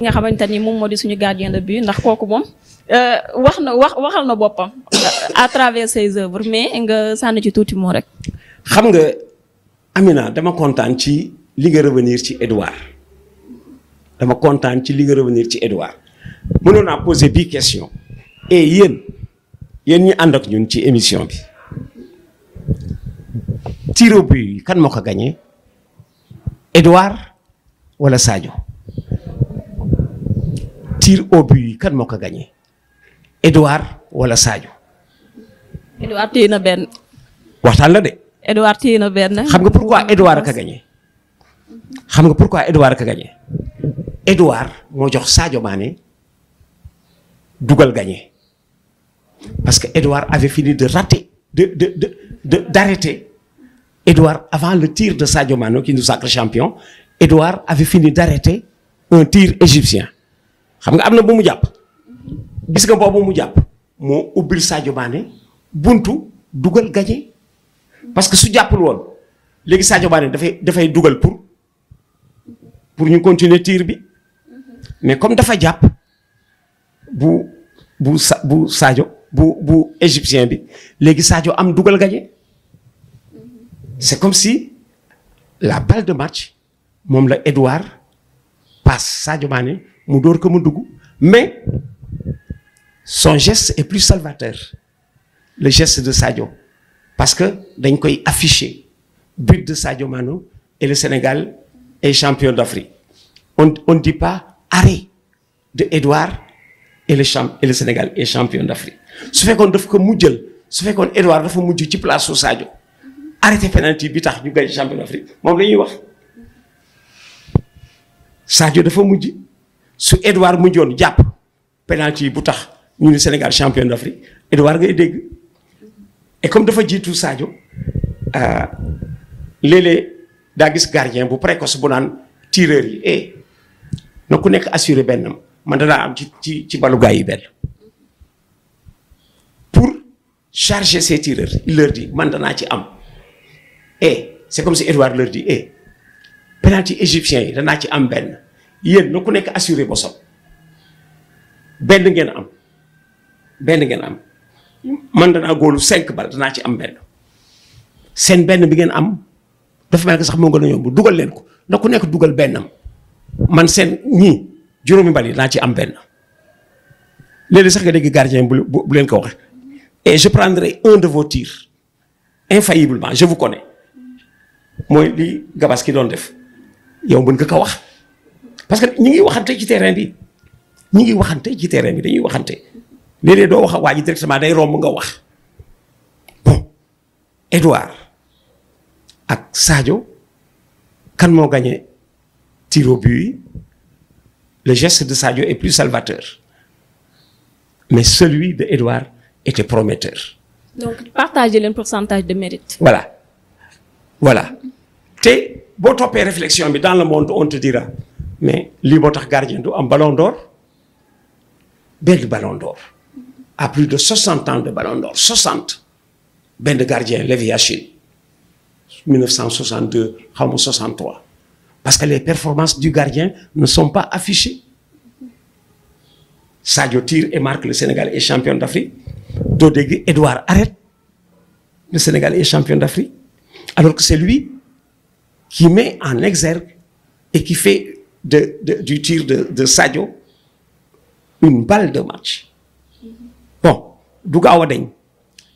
nga xamante ni moom moo di suñu gardien de but ndax kooku moom waxal na boppam à travers ses œuvres mais nga sànni ci tuuti moo rek. xam nga Amina dama kontaan ci li nga revenir ci Edouard dama kontaan ci li nga revenir ci Edouard mënoon naa poser bii question et yéen ñi ànd ak ñun ci émission bi tir au but yi kan moo ko gagné Edouard wala Sadio tir au but yi kan moo ko gagné Edouard wala Sadio. Edouard téye na benn. waxtaan la de. Edouard téye na benn. xam nga pourquoi Edouard a ko gagné xam nga pourquoi Edouard a ko gagné Edouard moo jox Sadio Mané dugal gagné parce que Edouard avait fini de rater d'arrêter. Edouard avant le tir de Sadio Mané qui nous sacre champion Edouard avait fini d'arrêter un tir égyptien xam nga am na bu mu jàpp gis nga boobu mu jàpp moo ubbil Sadio Mané buntu dugal gagné parce que su jàppul woon léegi Sadio Mané dafay dugal pour ñu continuer tir bi mais comme dafa jàpp bu Sadio bu égyptien bi léegi Sadio am dugal gagné c'est comme si la balle de match moom la Edouard passe Sadio Mané mu dóor ko mu dugg mais son geste est plus salvateur le geste de Sadio parce que dañ koy afficher but de Sadio Mané et le Sénégal est champion d'Afrique on ne dit pas arrêt de Edouard et le Sénégal est champion d'Afrique su fekkoon daf ko mujjal su fekkoon Edouard dafa mujj ci place su Sadio arrêté penalty bi tax ñu gagné champion d'Afrique moom la ñuy wax Sadio dafa mujj su Edouard mujjoon jàpp penalty bu tax ñu ni Sénégal champion d'Afrique Edouard ngay dégg et comme dafa jiitu Sadio léeg-léeg daa gis gardien bu précoce bu naan tireur yi na ku nekk assuré benn man danaa am ci balu gars yi benn pour charger ces tireurs il leur dit man danaa ci am c'est comme si Edouard leur dit penalty égyptien yi danaa ci am benn yéen na ku nekk assuré bosam benn ngeen am man danaa góolu 5 bal danaa ci am benn seen benn bi ngeen am dafa mel que sax moo gën a yomb dugal leen ko na ku nekk dugal bennam man seen ñii juróomi bal yi danaa ci am benn léeg-léeg sax nga dégg gardien bu leen ko wax et je prendrai un de vos tirs infailliblement je vous connais mooy li Gabas ki doon def yow mën nga ko wax parce que ñi ngi waxante ci terrain bi dañuy waxante léeg-léeg doo wax ak waa ji directement day romb nga wax bon Edouard ak Sadio kan moo gagné tir au but yi le geste de Sadio est plus salvateur mais celui de Edouard était prometteur. Donc partagez le pourcentage de mérite. Voilà te boo toppee réflexion bi dans le monde on te dira mais lii moo tax gardien du am ballon d'or benn ballon d'or à plus de 60 ans de ballon d'or 60 benn gardien Lévi Yachine 1962 xaw ma 63 parce que les performances du gardien ne sont pas affichées Sadio tire et marque le Sénégal est champion d'Afrique doo dégg Edouard arrête le Sénégal est champion d'Afrique alors que c'est lui qui met en exergue et qui fait du tir de Sadio une balle de match bon du gaaw a dañ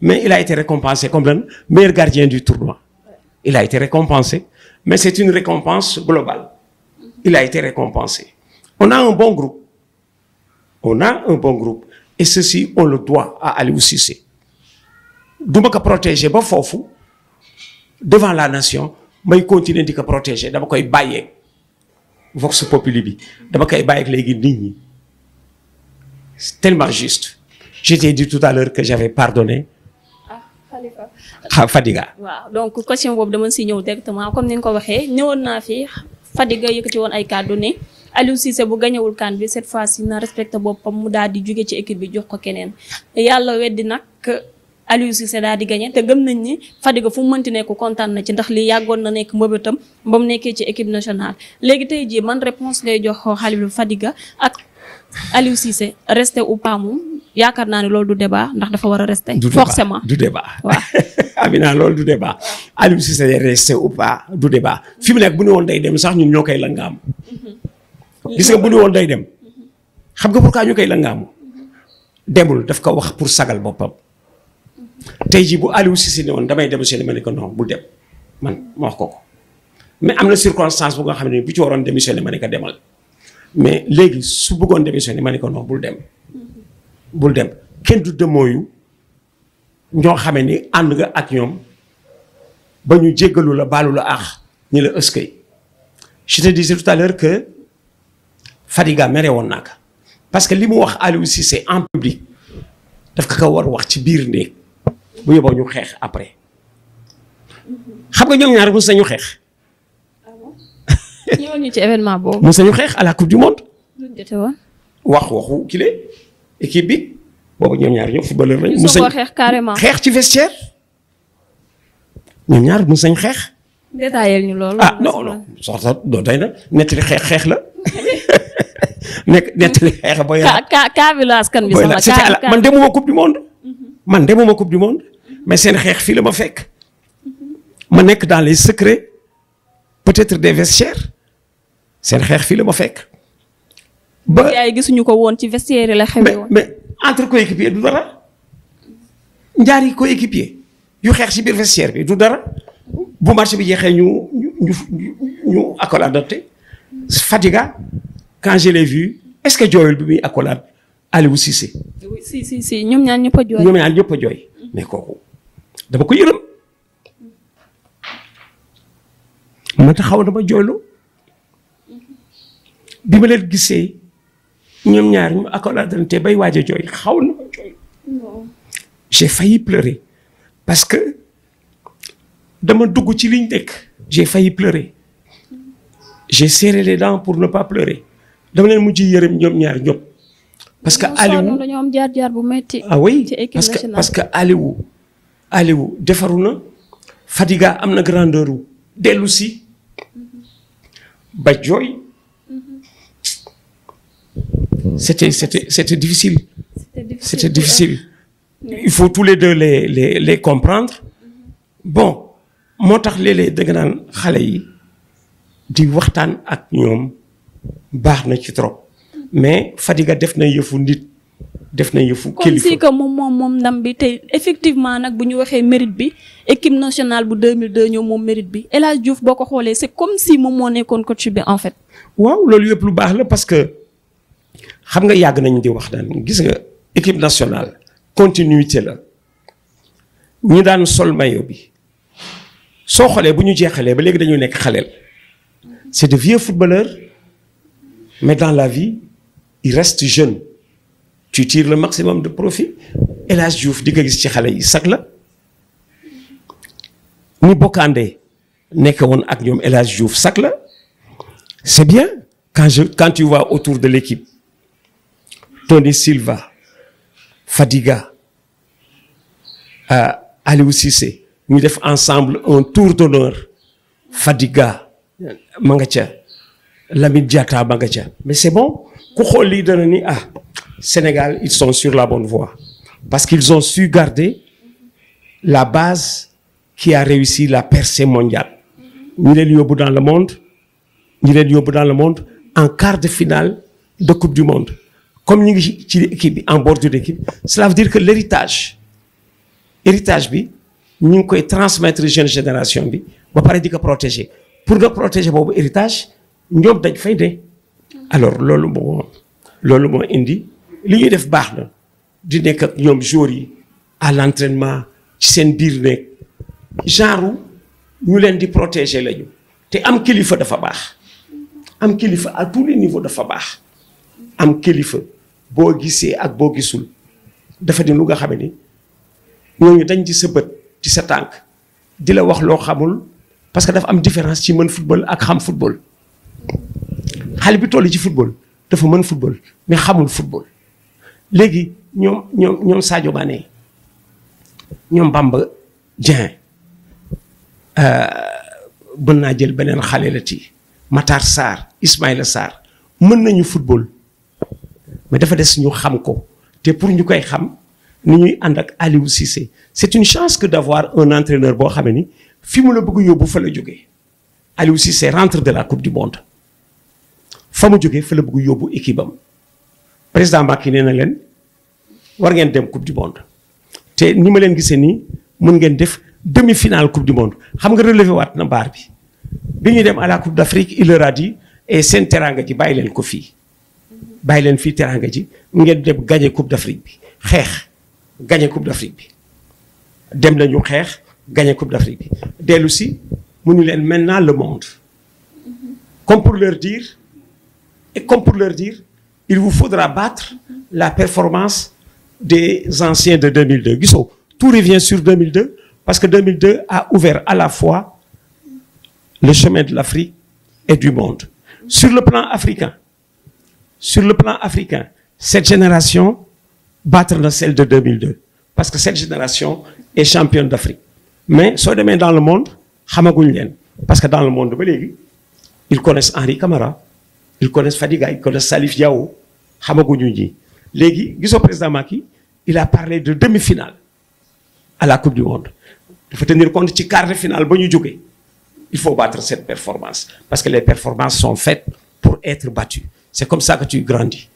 mais il a été récompensé comme le meilleur gardien du tournoi il a été récompensé mais c'est une récompense globale il a été récompensé on a un bon groupe et ceci on le doit à Aliou Cissé du ma ko protéger ba foofu devant la nation may continuer di ko protéger dama koy bàyyeeg vox populi bi dama koy bàyyeeg léegi nit ñi c'est tellement juste je t'ai dit tout à l'heure que j'avais pardonné Fadiga. waaw donc question boobu dama si ñëw directement comme ni nga ko waxee ñëwoon naa fi Fadiga yëkkati woon ay kàddu ne Aliou Cissé bu gañewul CAN bi cette fois ci na respecté boppam mu daal di jóge ci équipe bi jox ko keneen yàlla weddi nag Aliou Cissé daal di gagné te gëm nañ ni Fadiga fu mu mënti nekk kontaan na ci ndax lii yàggoon na nekk mbëbëtam ba mu nekkee ci équipe nationale. léegi tey jii man réponse ngay jox Khalilou Fadiga ak Aliou Cissé resté ou pas moom yaakaar naa ne loolu du débat ndax dafa war a resté. forcément du débat waaw. Amina loolu du débat Aliou Cissé resté ou pas du débat fi mu nekk bu ñu woon day dem sax ñun ñoo koy langaam. gis nga bu ñu woon day dem xam nga pourquoi ñu koy langaamu demul daf ko wax pour sagal boppam. tey jii bu Aliou Cissé ne woon damay démissionné ma ne ko non bul dem man ma wax ko mais am na circonstance bu nga xam ne bu ci waroon démissionné ma ne ko demal mais léegi su bëggoon démissionné ma ne ko non bul dem. bul dem kenn du demooyu ñoo xamee ni ànd nga ak ñoom ba ñu jéggalu la baalu la aax ñi la ëskay. je te disais tout à l'heure que Fadiga mere woon naa ko parce que li mu wax Aliou Cissé en public daf ko war wax ci biir néeg bu yóbboo ñu xeex après xam nga ñoom ñaar mos nañu xeex. ñëwoon ñu ci événement boobu. mos nañu xeex à la coupe du monde. lu jote woon. waxu kile équipe bi boobu ñoom ñaar ñëpp footballeur lañ. mos nañu xeex carrément. xeex ci vestiaire ñoom ñaar mos nañu xeex. détaillé ñu loolu. ah non non soxna doo tey nag nettali xeex la nettali xeex booy. ka bi la askan bi sama man demuma coupe du monde. man demuma coupe du monde mais seen xeex fii la ma fekk ma nekk dans les secrets peut-être des vestiaires seen xeex fii la ma fekk. ba yaay gisuñu ko woon ci vestiaire la xewee woon. mais entre coéquipier du dara ñaari coéquipier yu xeex ci biir vestiaire bi du dara bu match bi jeexee ñu accolade Fadiga quand je l'ai vu est-ce que jooyul bi muy accolade Aliou Cissé. oui si ñoom ñaar ñëpp a jooy. ñoom ñaar ñëpp a jooy mais kooku dama ko yërëm man taxaw dama jooyloo bi ma leen gisee ñoom ñaar ñu accoladante bay waaj a jooy xaw na ma jooy. j'ai failli pleurer parce que dama dugg ci liñ nekk. j'ai failli pleurer j'ai serré les dents pour ne pas pleurer dama leen mujj yërëm ñoom ñaar ñëpp. parce que Aliou dañoo am jaar-jaar bu metti. ah oui ci équipe nationale parce que Aliou defaru na Fadiga am na grandeur wu dellu si ba jooy. c'était difficile. C'était difficile. Il faut tous les deux les comprendre. Bon moo tax léeg-léeg da nga naan xale yi di waxtaan ak ñoom baax na ci trop. mais Fadiga def na yëfu nit def na yëfu kilifa. comme si que moom ndam bi te effectivement nag bu ñu waxee mérite bi équipe nationale bu 2002 ñoom moom mérite bi El Hadj Diouf boo ko xoolee c'est comme si moom moo nekkoon coach bi en fait. waaw loolu yëpp lu baax la parce que xam nga yàgg nañ di wax daan gis nga équipe nationale continuité la ñi daan sol maillot bi soo xoolee bu ñu jeexalee ba léegi dañu nekk xaleel c'est de vieux footballeurs mais dans la vie il reste jeune tu tires le maximum de profit El Hadj Diouf di nga gis ci xale yi sax la ni bokkaandee nekk woon ak ñoom El Hadj Diouf sax la c'est bien quand tu vois autour de l'équipe Tony Silva Fadiga Aliou Cissé ñu def ensemble un tour d'honneur Fadiga ma nga ca Lamine Diatta ma nga ca mais c'est bon ku xool lii dana ni Sénégal ils sont sur la bonne voie parce qu'ils ont su garder la base qui a réussi la percée mondiale ñu leen yóbbu dans le monde en quart de finale de coupe du monde comme ñu ngi ci équipe bi en bordure d'équipe cela veut dire que l'héritage bi ñu ngi koy transmettre jeune génération bi ba pare di ko protéger pour nga protéger boobu héritage ñoom dañ fay de alors loolu moo indi li ñuy def baax na di nekk ak ñoom joueurs yi à l'entraînement ci seen biir nekk genre ñu leen di protéger lañu te am kilifa dafa baax am kilifa à tous les niveaux dafa baax am kilifa boo gisee ak boo gisul dafa di lu nga xam ni ñooñu dañ ci sa bët ci sa tànk di la wax loo xamul parce que dafa am différence ci mën football ak xam football xale bi toll ci football dafa mën football mais xamul football léegi ñoom Sadio Mané ñoom Bamba Dieng mën naa jël beneen xale la ci Matar Sarr Ismaïla Sarr mën nañu football mais dafa des ñu xam ko te pour ñu koy xam ni ñuy ànd ak Aliou Cissé c'est une chance que d'avoir un entraîneur boo xamee ni fi mu la bëgg yóbbu fa la jógee Aliou Cissé rentre de la coupe du monde fa mu jógee fa la bëgg yóbbu équipe am président Macky nee na leen war ngeen dem coupe du monde te ni ma leen gisee nii mën ngeen def demi-finale coupe du monde xam nga relevé waat na baar bi bi ñuy dem à la coupe d'Afrique il leur a dit et seen teranga ji bàyyi leen ko fii bàyyi leen fii teranga ji ngeen dem gagner coupe d'Afrique bi xeex gagner coupe d'Afrique bi dem nañu xeex gagner coupe d'Afrique bi dellu si mu ñu leen maintenant le monde comme pour leur dire il vous faudra battre la performance des anciens de 2002 gisoo tout revient sur 2002 parce que 2002 a ouvert à la fois le chemin de l'Afrique et du monde sur le plan africain cette génération battre na celle de 2002 parce que cette génération est championne d'Afrique mais soo demee dans le monde xamaguñ leen parce que dans le monde ba léegi ils connaissent Henri Camara ils connaissent Fadiga ils connaissent Salif Diao xamaguñu ñi léegi gisoo président Macky il a parlé de demi-finale à la coupe du monde dafa tenir compte ci quart de finale ba ñu jógee il faut battre cette performance parce que les performances sont faites pour être battues c'est comme ça que tu grandis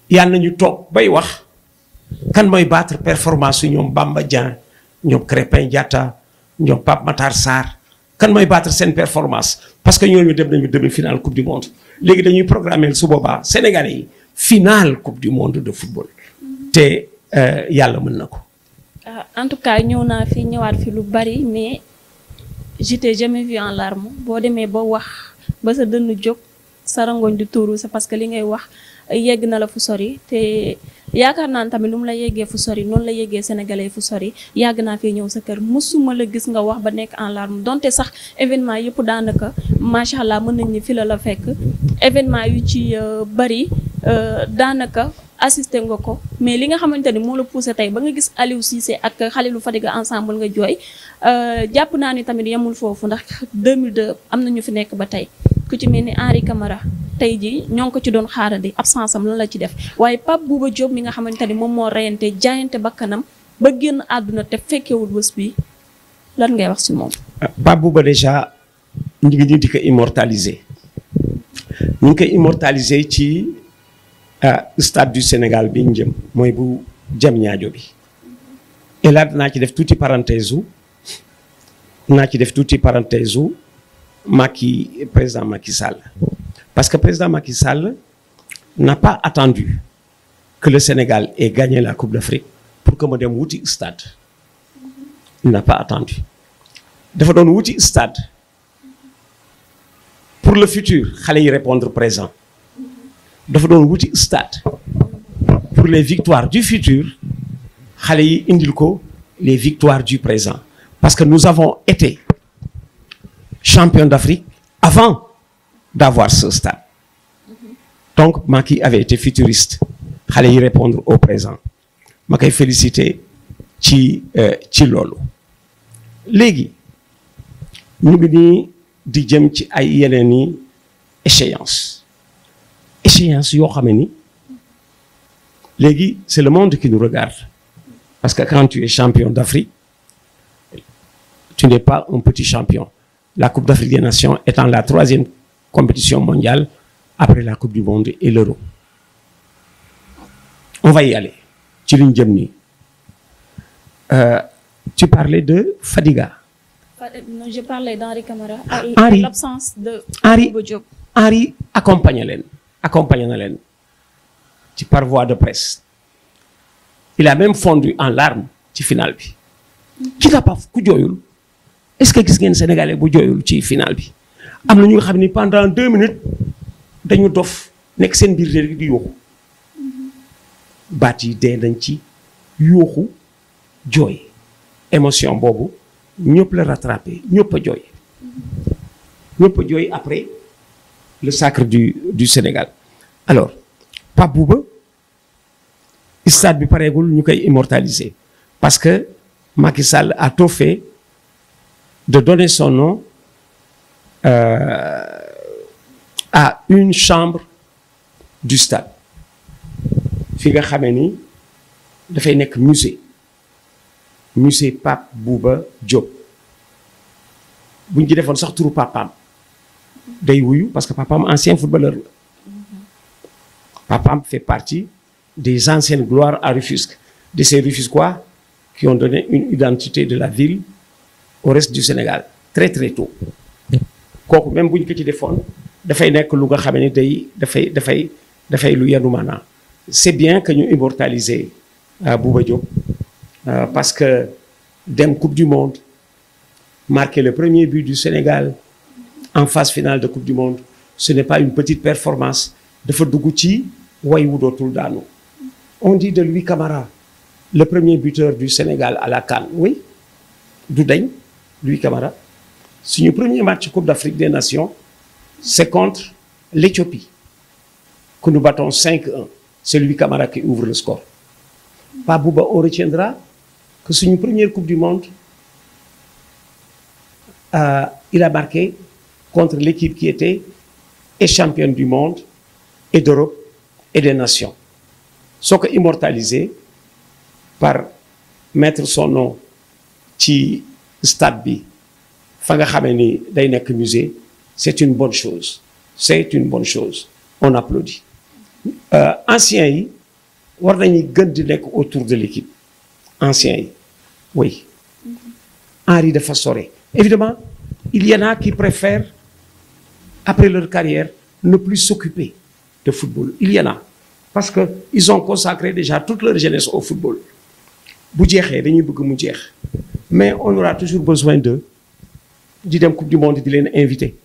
yàlla nañu toog bay wax kan mooy battre performance su ñoom Bamba Dieng ñoom Crépin Diatta ñoom Pape Matar Sarr kan mooy battre seen performance parce que ñooñu dem nañu demi-finale coupe du monde léegi dañuy programmer su boobaa Sénégalais yi finale coupe du monde de football te yàlla mën na ko. En tout cas ñëw naa fi ñëwaat fi lu bari mais je t'ai jamais vu en larmes boo demee ba wax ba sa dënn jóg sa rangoñ du tuuru c'est parce que li ngay wax yegg na la fu sori te yaakaar naa tamit lu mu la yeggee fu sori noonu la yeggee sénégalais fu sori yàgg naa fee ñëw sa kër musuma la gis nga wax ba nekk en larmes donte sax événement yëpp daanaka macha allah mën nañ ni fi la fekk événement yu ci bari daanaka assisté nga ko mais li nga xamante ni moo la poussé tey ba nga gis Aliou Cissé ak Khalilou Fadiga ensemble nga jooy jàpp naa ni tamit yemul foofu ndax 2002 am na ñu fi nekk ba tey ku ci mel ni Henri Camara tey jii ñoo ngi ko ci doon xaarandi absence am lan la ci def waaye Pape Bouba Diop mi nga xamante ni moom moo reyante jaayante bakkanam ba génn àdduna te fekkewul bés bi lan ngay wax ci moom. Pape Bouba déjà ñu ngi di ko immortaliser ñu ngi koy immortaliser ci stade du Sénégal bi ñu jëm mooy bu Diamniadio bi et là naa ci def tuuti parenthèse u président Macky Sall parce que président Macky Sall n'a pas attendu que le Sénégal ait gagné la Coupe d'Afrique pour que mu dem wuti stade il n'a pas attendu dafa doon wuti stade pour le futur xale yi répondre présent dafa doon wuti stade pour les victoires du futur xale yi indil ko les victoires du présent parce que nous avons été champions d'Afrique avant d'avoir ce stade donc Macky avait été futuriste xale yi répondre au présent ma koy féliciter ci loolu léegi ñu ngi nii di jëm ci ay yeneen i échéance yoo xam ni léegi c'est le monde qui nous regarde parce que quand tu es champion d'Afrique tu n'es pas un petit champion la Coupe d'Afrique des Nations étant la 3e compétition mondiale après la Coupe du Monde et l'Euro on va y aller ci liñ jëm nii tu parlais de Fadiga. Je parlais d'Henri Camara. Henri l'absence de Bouba Diop. Henri accompagné na leen ci par voie de presse il a même fondu en larmes ci finale bi ki n'a pas ku jooyul est-ce que gis ngeen Sénégalais bu jooyul ci finale bi am na ñu nga xam ni pendant 2 minutes dañu dof nekk seen biir léegi di yuuxu baat yi dee nañ ci yuuxu jooy émotion boobu ñëpp la rattrapé ñëpp a jooy après le sacre du Sénégal alors Pape Bouba stade bi pareegul ñu koy immortaliser parce que Macky Sall a tout fait de donner son nom à une chambre du stade fi nga xamee ni dafay nekk musée Pape Bouba Diop bu ñu ci defoon sax turu papaam day wuyu parce que papaam ancien footballeur la papaam fait partie des anciennes gloires à Rufisque, de ces Rufisquois qui ont donné une identité de la ville au reste du Sénégal très très tôt kooku même bu ñu ko ci defoon dafay nekk lu nga xam ne dafay lu yenu maanaam. C'est bien que ñu immortaliser Bouba Diop parce que dem Coupe du Monde marquer le premier but du Sénégal en phase finale de Coupe du Monde ce n'est pas une petite performance dafa dugg ci way wu dootul daanu. On dit de Louis Camara le premier buteur du Sénégal à la CAN oui du dañ Louis Camara suñu premier match Coupe d'Afrique des Nations c'est contre l'Éthiopie que nous battons 5-1. C'est Louis Camara qui ouvre le score. Pas Bouba, on retiendra que c'est une première Coupe du Monde. Il a marqué contre l'équipe qui était et championne du monde et d'Europe et des nations. Sauf que immortalisé par mettre son nom ci stade bi fa nga xamee ni day nekk musée, c'est une bonne chose. C'est une bonne chose. On applaudit. Anciens yi war nañu gën di nekk autour de l'équipe anciens yi oui Henri dafa sore évidemment il y en a qui préfèrent après leur carrière ne plus s'occuper de football il y en a parce que ils ont consacré déjà toute leur jeunesse au football bu jeexee dañuy bëgg mu jeex mais on aura toujours besoin d'eux di dem Coupe du Monde di leen inviter